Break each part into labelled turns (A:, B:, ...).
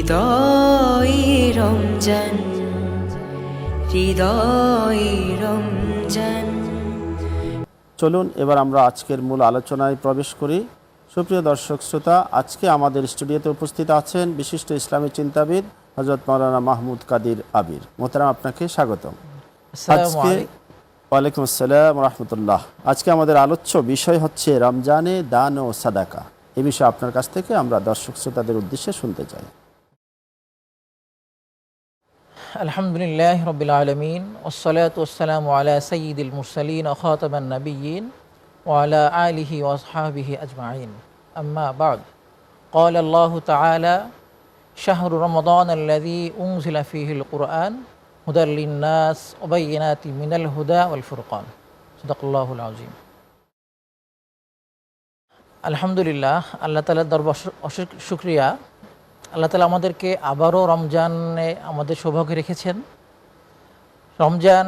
A: হৃদয়ে রমজান, হৃদয়ে রমজান।
B: চলুন এবার আমরা আজকের মূল আলোচনায় প্রবেশ করি। সুপ্রিয় দর্শক শ্রোতা, আজকে আমাদের স্টুডিওতে উপস্থিত আছেন বিশিষ্ট ইসলামী চিন্তাবিদ হযরত মাওলানা মাহমুদ কাদির আবির। মোহতারাম, আপনাকে স্বাগতম। আজকে ওয়ালাইকুম আসসালাম রহমতুল্লাহ। আজকে আমাদের আলোচ্য বিষয় হচ্ছে রমজানে দান ও সাদাকা। এই বিষয়ে আপনার কাছ থেকে আমরা দর্শক শ্রোতাদের উদ্দেশ্যে শুনতে চাই।
C: আলহামদুলিল্লাহ রাব্বিল আলামিন ওয়াসসালাতু ওয়াসসালামু আলা সাইয়্যিদিল মুরসালিন ওয়া খাতামান নাবিয়্যিন ওয়া আলা আলিহি ওয়া আসহাবিহি আজমাইন। আম্মা বা'দ। ক্বালা আল্লাহু তাআলা শাহরু রমাদান আল্লাযী উনজিলা ফীহিল কুরআন হুদাল লিন-নাস ওয়া বায়্যিনাতিন মিনাল হুদা ওয়াল ফুরকান। সাদাকাল্লাহুল আযীম। আলহামদুলিল্লাহ, আল্লাহ তাআলার দরবার অশেষ শুকরিয়া। আল্লাহ তাআলা আমাদেরকে আবারও রমজানে আমাদের সৌভাগ্য রেখেছেন। রমজান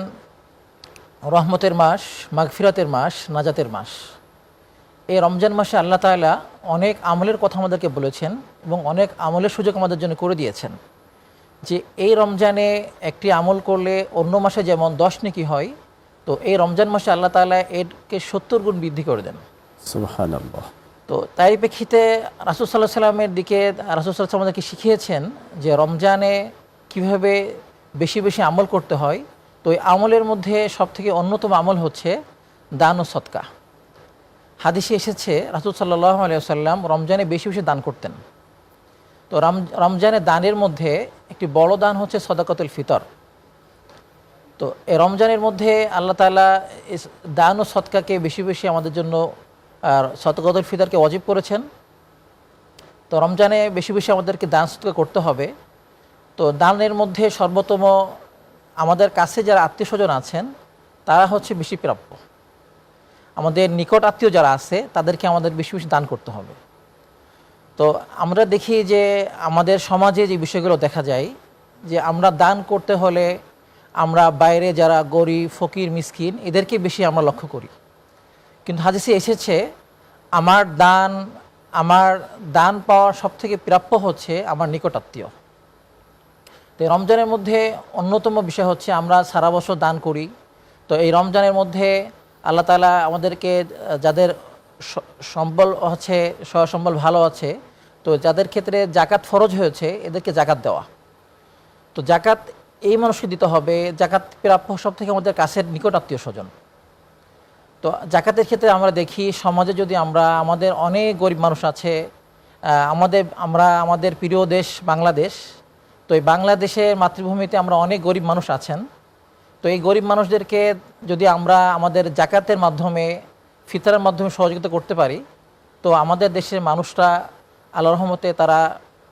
C: রহমতের মাস, মাগফিরাতের মাস, নাজাতের মাস। এই রমজান মাসে আল্লাহ তাআলা অনেক আমলের কথা আমাদেরকে বলেছেন এবং অনেক আমলের সুযোগ আমাদের জন্য করে দিয়েছেন, যে এই রমজানে একটি আমল করলে অন্য মাসে যেমন 10 নেকি হয়, তো এই রমজান মাসে আল্লাহ তাআলা এরকে 70 গুণ বৃদ্ধি করে দেন।
B: সুবহানাল্লাহ।
C: তো তাই প্রেক্ষিতে রাসূল সাল্লাল্লাহু আলাইহি সাল্লামের দিকে রাসূল সাল্লাল্লাহু আলাইহি ওয়াসাল্লাম আমাদেরকে শিখিয়েছেন যে রমজানে কিভাবে বেশি বেশি আমল করতে হয়। তো এই আমলের মধ্যে সবথেকে অন্যতম আমল হচ্ছে দান ও সদকা। হাদিসে এসেছে রাসূল সাল্লাল্লাহু আলাইহি ওয়াসাল্লাম রমজানে বেশি বেশি দান করতেন। তো রমজানে দানের মধ্যে একটি বড় দান হচ্ছে সদাকাতুল ফিতর। তো এই রমজানের মধ্যে আল্লাহ তাআলা দান ও সদকাকে বেশি বেশি আমাদের জন্য আর সদকাতুল ফিতরকে ওয়াজিব করেছেন। তো রমজানে বেশি বেশি আমাদেরকে দান সদকা করতে হবে। তো দানের মধ্যে সর্বোত্তম আমাদের কাছে যারা আত্মীয় স্বজন আছেন তারা হচ্ছে বেশি প্রাপ্য। আমাদের নিকট আত্মীয় যারা আছে তাদেরকে আমাদের বেশি বেশি দান করতে হবে। তো আমরা দেখি যে আমাদের সমাজে যে বিষয়গুলো দেখা যায়, যে আমরা দান করতে হলে আমরা বাইরে যারা গরিব, ফকির, মিসকিন এদেরকে বেশি আমরা লক্ষ্য করি। কিন্তু হাদিসে এসেছে আমার দান পাওয়ার সবথেকে প্রাপ্য হচ্ছে আমার নিকট আত্মীয়। তো রমজানের মধ্যে অন্যতম বিষয় হচ্ছে আমরা সারা বছর দান করি। তো এই রমজানের মধ্যে আল্লাহ তাআলা আমাদেরকে যাদের সম্বল হচ্ছে সম্বল ভালো আছে, তো যাদের ক্ষেত্রে জাকাত ফরজ হয়েছে এদেরকে জাকাত দেওয়া। তো জাকাত এই মানুষকে দিতে হবে, জাকাত প্রাপ্য সব থেকে আমাদের কাছের নিকট আত্মীয় স্বজন। তো জাকাতের ক্ষেত্রে আমরা দেখি সমাজে যদি আমাদের অনেক গরিব মানুষ আছে, আমাদের প্রিয় দেশ বাংলাদেশ। তো এই বাংলাদেশের মাতৃভূমিতে আমরা অনেক গরিব মানুষ আছেন। তো এই গরিব মানুষদেরকে যদি আমরা আমাদের জাকাতের মাধ্যমে, ফিতরের মাধ্যমে সহযোগিতা করতে পারি, তো আমাদের দেশের মানুষরা আল্লাহর রহমতে তারা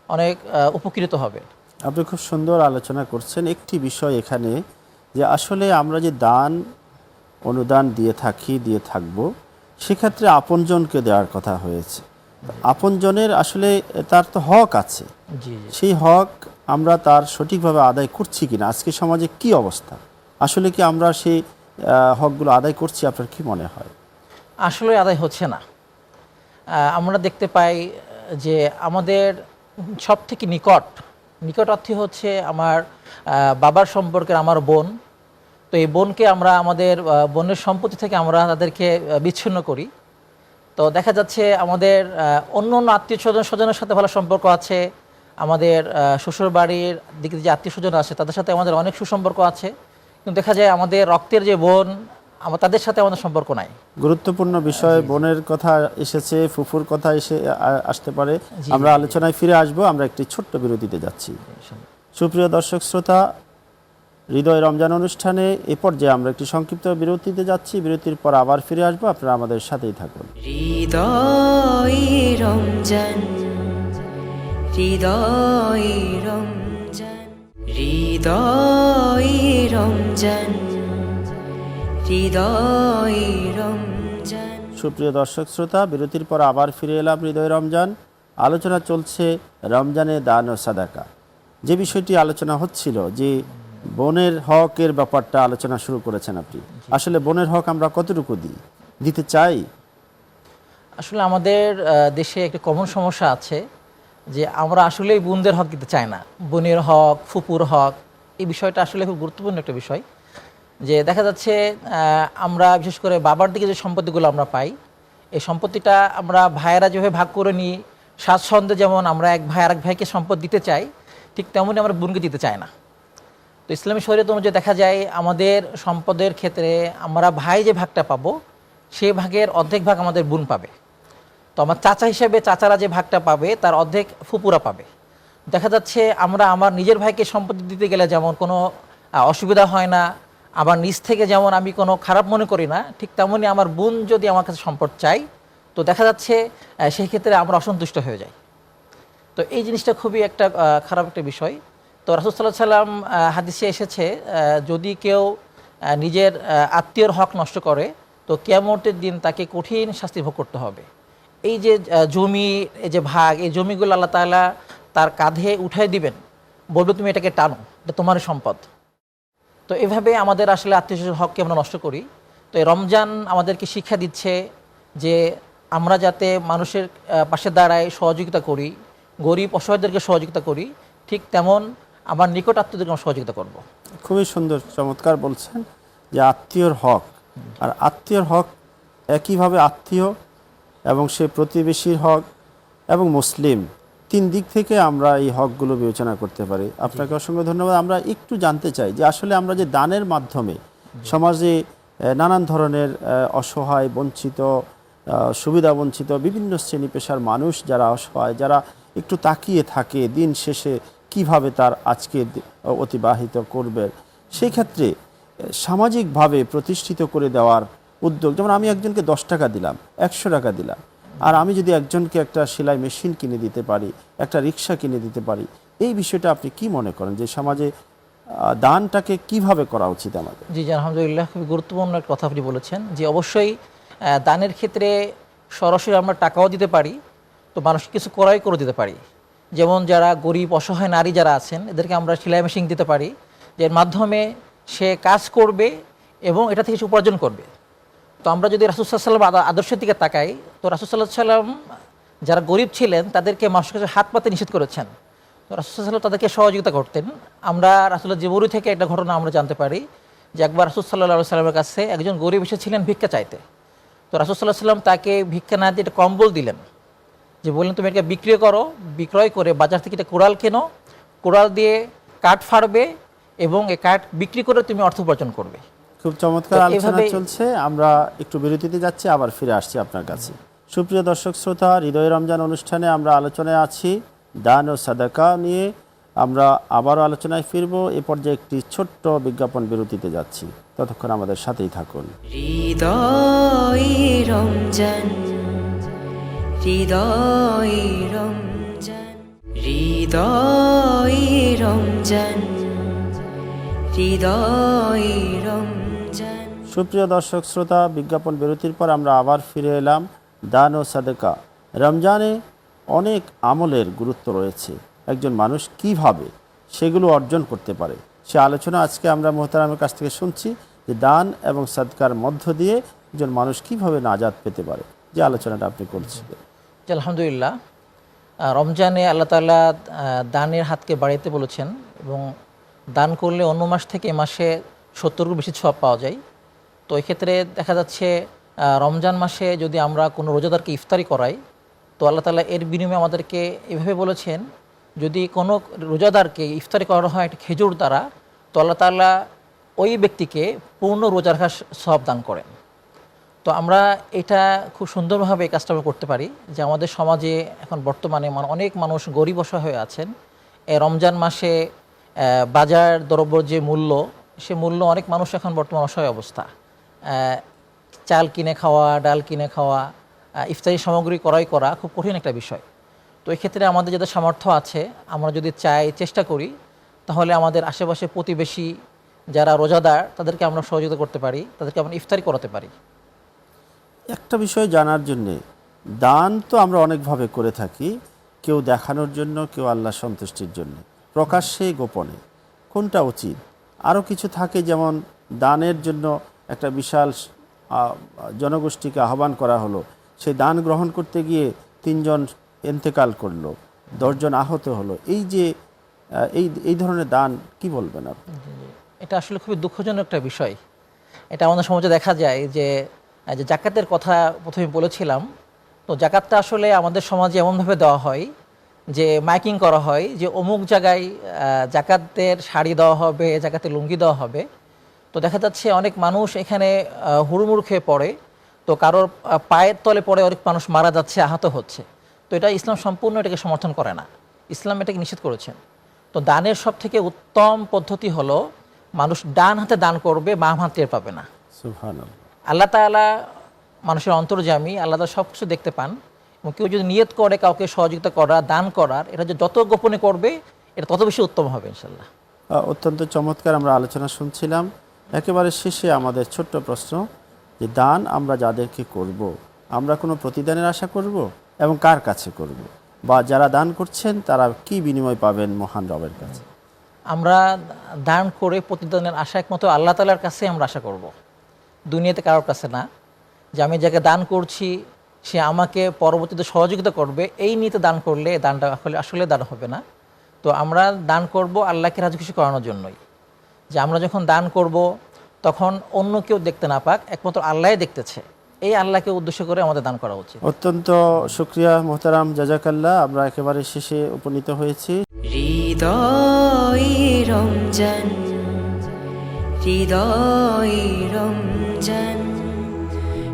C: অনেক উপকৃত হবে।
B: আপনি খুব সুন্দর আলোচনা করছেন। একটি বিষয় এখানে, যে আসলে আমরা যে দান অনুদান দিয়ে থাকব, সেক্ষেত্রে আপনজনকে দেওয়ার কথা হয়েছে। আপনজনের আসলে তার তো হক আছে, সেই হক আমরা তার সঠিকভাবে আদায় করছি কিনা, আজকে সমাজে কি অবস্থা, আসলে কি আমরা সেই হকগুলো আদায় করছি? আপনার কি মনে হয়?
C: আসলে আদায় হচ্ছে না। আমরা দেখতে পাই যে আমাদের সব থেকে নিকট আত্মীয় হচ্ছে আমার বাবার সম্পর্কের আমার বোন। তো এই বোনকে আমরা আমাদের বোনের সম্পত্তি থেকে আমরা তাদেরকে বিচ্ছিন্ন করি। তো দেখা যাচ্ছে আমাদের অন্য আত্মীয় স্বজনের সাথে ভালো সম্পর্ক আছে, আমাদের শ্বশুর বাড়ির দিকে যে আত্মীয় স্বজন আছে তাদের সাথে আমাদের অনেক সুসম্পর্ক আছে, কিন্তু দেখা যায় আমাদের রক্তের যে বোন তাদের সাথে আমাদের সম্পর্ক নাই।
B: গুরুত্বপূর্ণ বিষয়, বোনের কথা এসেছে, ফুফুর কথা আসতে পারে। আমরা আলোচনায় ফিরে আসব। আমরা একটি ছোট্ট বিরতিতে যাচ্ছি। সুপ্রিয় দর্শক শ্রোতা, হৃদয় রমজান অনুষ্ঠানে এ পর্যায়ে আমরা একটি সংক্ষিপ্ত বিরতিতে যাচ্ছি। বিরতির পর আবার ফিরে আসবো, আপনারা আমাদের সাথেই থাকুন।
A: হৃদয়ে রমজান, হৃদয়ে রমজান, হৃদয়ে রমজান, হৃদয়ে রমজান।
B: সুপ্রিয় দর্শক শ্রোতা, বিরতির পর আবার ফিরে এলাম হৃদয় রমজান। আলোচনা চলছে রমজানে দান ও সাদাকা। যে বিষয়টি আলোচনা হচ্ছিল, যে বোনের হকের ব্যাপারটা আলোচনা শুরু করেছেন আপনি। আসলে বোনের হক আমরা কতটুকু দিতে চাই?
C: আসলে আমাদের দেশে একটা কমন সমস্যা আছে যে আমরা আসলেই বোনদের হক দিতে চাই না, বোনের হক, ফুপুর হক, এই বিষয়টা আসলে খুব গুরুত্বপূর্ণ একটা বিষয়। যে দেখা যাচ্ছে আমরা বিশেষ করে বাবার দিকে যে সম্পত্তিগুলো আমরা পাই, এই সম্পত্তিটা আমরা ভাইয়েরা যেভাবে ভাগ করে নিই স্বাচ্ছন্দ্যে, যেমন আমরা এক ভাই আরেক ভাইকে সম্পদ দিতে চাই, ঠিক তেমনই আমরা বোনকে দিতে চাই না। তো ইসলামী শরীয়ত অনুযায়ী দেখা যায় আমাদের সম্পদের ক্ষেত্রে আমরা ভাই যে ভাগটা পাবো সেই ভাগের অর্ধেক ভাগ আমাদের বোন পাবে। তো আমার চাচা হিসেবে চাচারা যে ভাগটা পাবে তার অর্ধেক ফুপুরা পাবে। দেখা যাচ্ছে আমরা আমার নিজের ভাইকে সম্পত্তি দিতে গেলে যেমন কোনো অসুবিধা হয় না, আবার নিজ থেকে যেমন আমি কোনো খারাপ মনে করি না, ঠিক তেমনই আমার বোন যদি আমার কাছে সম্পদ চাই তো দেখা যাচ্ছে সেই ক্ষেত্রে আমরা অসন্তুষ্ট হয়ে যাই। তো এই জিনিসটা খুবই একটা খারাপ একটা বিষয়। তো রাসূল সাল্লাল্লাহু আলাইহি ওয়াসাল্লাম হাদিসে এসেছে যদি কেউ নিজের আত্মীয়র হক নষ্ট করে তো কিয়ামতের দিন তাকে কঠিন শাস্তি ভোগ করতে হবে। এই যে জমি, এই যে ভাগ, এই জমিগুলো আল্লাহ তাআলা তার কাঁধে উঠাই দিবেন, বলবে তুমি এটাকে টানো, এটা তোমার সম্পদ। তো এভাবে আমাদের আসলে আত্মীয় হককে আমরা নষ্ট করি। তো এই রমজান আমাদেরকে শিক্ষা দিচ্ছে যে আমরা যাতে মানুষের পাশে দাঁড়ায়, সহযোগিতা করি, গরিব অসহায়দেরকে সহযোগিতা করি, ঠিক তেমন আমার নিকট আত্মীয়দেরকে আমরা সহযোগিতা করব।
B: খুবই সুন্দর, চমৎকার বলছেন যে আত্মীয়র হক। আর আত্মীয়র হক একইভাবে আত্মীয় এবং সে প্রতিবেশীর হক এবং মুসলিম, তিন দিক থেকে আমরা এই হকগুলো বিবেচনা করতে পারি। আপনাকে অসংখ্য ধন্যবাদ। আমরা একটু জানতে চাই যে আসলে আমরা যে দানের মাধ্যমে সমাজে নানান ধরনের অসহায়, বঞ্চিত, সুবিধা বঞ্চিত বিভিন্ন শ্রেণী পেশার মানুষ যারা অসহায়, যারা একটু তাকিয়ে থাকে দিন শেষে কিভাবে তার আজকে অতিবাহিত করবে, সেই ক্ষেত্রে সামাজিকভাবে প্রতিষ্ঠিত করে দেওয়ার উদ্যোগ, যেমন আমি একজনকে 10 টাকা দিলাম, 100 টাকা দিলাম, আর আমি যদি একজনকে একটা সেলাই মেশিন কিনে দিতে পারি, একটা রিক্সা কিনে দিতে পারি, এই বিষয়টা আপনি কি মনে করেন যে সমাজে দানটাকে কিভাবে করা উচিত আমাদের?
C: জি জি, আলহামদুলিল্লাহ, খুবই গুরুত্বপূর্ণ একটা কথা আপনি বলেছেন। যে অবশ্যই দানের ক্ষেত্রে সরাসরি আমরা টাকাও দিতে পারি, তো মানুষ কিছু ক্রয় করে দিতে পারি। যেমন যারা গরিব অসহায় নারী যারা আছেন এদেরকে আমরা সেলাই মেশিন দিতে পারি, যে এর মাধ্যমে সে কাজ করবে এবং এটা থেকে সে উপার্জন করবে। তো আমরা যদি রাসূল সাল্লাল্লাহু আলাইহি ওয়াসাল্লাম আদর্শের দিকে তাকাই, তো রাসূল সাল্লাল্লাহু আলাইহি ওয়াসাল্লাম যারা গরিব ছিলেন তাদেরকে মানুষের কাছে হাত পাতে নিষেধ করেছেন। তো রাসূল সাল্লাল্লাহু আলাইহি ওয়াসাল্লাম তাদেরকে সহযোগিতা করতেন। আমরা রাসূলের জীবনী থেকে একটা ঘটনা আমরা জানতে পারি যে একবার রাসূল সাল্লাল্লাহু আলাইহি ওয়াসাল্লামের কাছে একজন গরিব এসেছিলেন ভিক্ষা চাইতে। তো রাসূল সাল্লাল্লাহু আলাইহি ওয়াসাল্লাম তাকে ভিক্ষা না দিয়ে একটা কম্বল দিলেন, যে বললেন তুমি এটা বিক্রি করো, বিক্রয় করে বাজার থেকে একটা কোড়াল কেনো, কোড়াল দিয়ে কাঠ ফাড়বে এবং এই কাঠ বিক্রি করে তুমি অর্থ উপার্জন করবে।
B: খুব চমৎকার
C: তো
B: আলোচনা
C: এভাবে-
B: চলছে, আমরা একটু বিরতিতে যাচ্ছি, আবার ফিরে আসছি আপনার কাছে। সুপ্রিয় দর্শক শ্রোতা, হৃদয় রমজান অনুষ্ঠানে আমরা আলোচনায় আছি দান ও সাদাকা নিয়ে। আমরা আবারও আলোচনায় ফিরবো। এ পর্যায়ে একটি ছোট্ট বিজ্ঞাপন বিরতিতে যাচ্ছি, ততক্ষণ আমাদের সাথেই থাকুন।
A: হৃদয় রমজান, হৃদয় রমজান, হৃদয় রমজান, হৃদয় রমজান।
B: সুপ্রিয় দর্শক শ্রোতা, বিজ্ঞাপন বিরতির পর আমরা আবার ফিরে এলাম। দান ও সাদাকা, রমজানে অনেক আমলের গুরুত্ব রয়েছে, একজন মানুষ কিভাবে সেগুলো অর্জন করতে পারে সে আলোচনা আজকে আমরা মোহতারামের কাছ থেকে শুনছি, যে দান এবং সাদকার মধ্য দিয়ে একজন মানুষ কিভাবে নাজাত পেতে পারে, যে আলোচনাটা আপনি করছিলেন।
C: জি, আলহামদুলিল্লাহ, রমজানে আল্লাহ তাআলা দানের হাতকে বাড়াইতে বলেছেন এবং দান করলে অন্য মাস থেকে এ মাসে 70 বেশি সওয়াব পাওয়া যায়। তো এই ক্ষেত্রে দেখা যাচ্ছে রমজান মাসে যদি আমরা কোনো রোজাদারকে ইফতারি করাই, তো আল্লাহ তাআলা এর বিনিময়ে আমাদেরকে এভাবে বলেছেন, যদি কোনো রোজাদারকে ইফতারি করানো হয় একটা খেজুর দ্বারা, তো আল্লাহ তাআলা ওই ব্যক্তিকে পূর্ণ রোজা রাখার সওয়াব দান করেন। তো আমরা এটা খুব সুন্দরভাবে এই কাজটা আমরা করতে পারি, যে আমাদের সমাজে এখন বর্তমানে অনেক মানুষ গরিব অসহায় হয়ে আছেন। এই রমজান মাসে বাজার দ্রব্যর যে মূল্য, সে মূল্য অনেক মানুষ এখন বর্তমান অসহায় অবস্থা। চাল কিনে খাওয়া, ডাল কিনে খাওয়া, ইফতারি সামগ্রী ক্রয় করা খুব কঠিন একটা বিষয়। তো এই ক্ষেত্রে আমাদের যাদের সামর্থ্য আছে, আমরা যদি চাই, চেষ্টা করি, তাহলে আমাদের আশেপাশে প্রতিবেশী যারা রোজাদার তাদেরকে আমরা সহযোগিতা করতে পারি, তাদেরকে আমরা ইফতারি করাতে পারি।
B: একটা বিষয় জানার জন্যে, দান তো আমরা অনেকভাবে করে থাকি, কেউ দেখানোর জন্য, কেউ আল্লাহ সন্তুষ্টির জন্য, প্রকাশ্যে গোপনে, কোনটা উচিত? আরও কিছু থাকে, যেমন দানের জন্য একটা বিশাল জনগোষ্ঠীকে আহ্বান করা হলো, সেই দান গ্রহণ করতে গিয়ে 3 জন ইন্তেকাল করলো, 10 জন আহত হলো, এই যে এই ধরনের দান কি বলবেন আপনি?
C: এটা আসলে খুবই দুঃখজনক একটা বিষয়। এটা আমাদের সমাজে দেখা যায় যে যে জাকাতের কথা প্রথমে বলেছিলাম, তো জাকাতটা আসলে আমাদের সমাজে এমনভাবে দেওয়া হয় যে মাইকিং করা হয় যে অমুক জায়গায় জাকাতের শাড়ি দেওয়া হবে, জাকাতের লুঙ্গি দেওয়া হবে। তো দেখা যাচ্ছে অনেক মানুষ এখানে হুড়মুড় খেয়ে পড়ে, তো কারোর পায়ের তলে পড়ে অনেক মানুষ মারা যাচ্ছে, আহত হচ্ছে। তো এটা ইসলাম সম্পূর্ণ এটাকে সমর্থন করে না, ইসলাম এটাকে নিষেধ করেছেন। তো দানের সব থেকে উত্তম পদ্ধতি হলো মানুষ ডান হাতে দান করবে, বাম হাত টের পাবে না।
B: সুবহানাল্লাহ।
C: আল্লাহ তাআলা মানুষের অন্তর্যামী, আল্লাহ তাআলা সব কিছু দেখতে পান, এবং কেউ যদি নিয়ত করে কাউকে সহযোগিতা করা, দান করার, এটা যে যত গোপনে করবে এটা তত বেশি উত্তম হবে ইনশাল্লাহ।
B: অত্যন্ত চমৎকার আমরা আলোচনা শুনছিলাম। একেবারে শেষে আমাদের ছোট্ট প্রশ্ন, যে দান আমরা যাদেরকে করব, আমরা কোনো প্রতিদানের আশা করব এবং কার কাছে করব, বা যারা দান করছেন তারা কি বিনিময় পাবেন মহান রবের কাছে?
C: আমরা দান করে প্রতিদানের আশা একমাত্র আল্লাহ তাআলার কাছে আমরা আশা করব, দুনিয়াতে কারোর কাছে না। যে আমি যাকে দান করছি সে আমাকে পরবর্তীতে সহযোগিতা করবে, এই নিতে দান করলে দানটা আসলে দান হবে না। তো আমরা দান করব আল্লাহকে রাজি খুশি করানোর জন্যই। যে আমরা যখন দান করব তখন অন্য কেউ দেখতে না পাক, একমাত্র আল্লাহই দেখতেছে, এই আল্লাহকে উদ্দেশ্য করে আমাদের দান করা উচিত।
B: অত্যন্ত শুকরিয়া মোহতারাম, জাযাকাল্লাহ। আমরা একেবারে শেষে উপনীত হয়েছি।
A: হৃদয় রমজান, হৃদয় রমজান।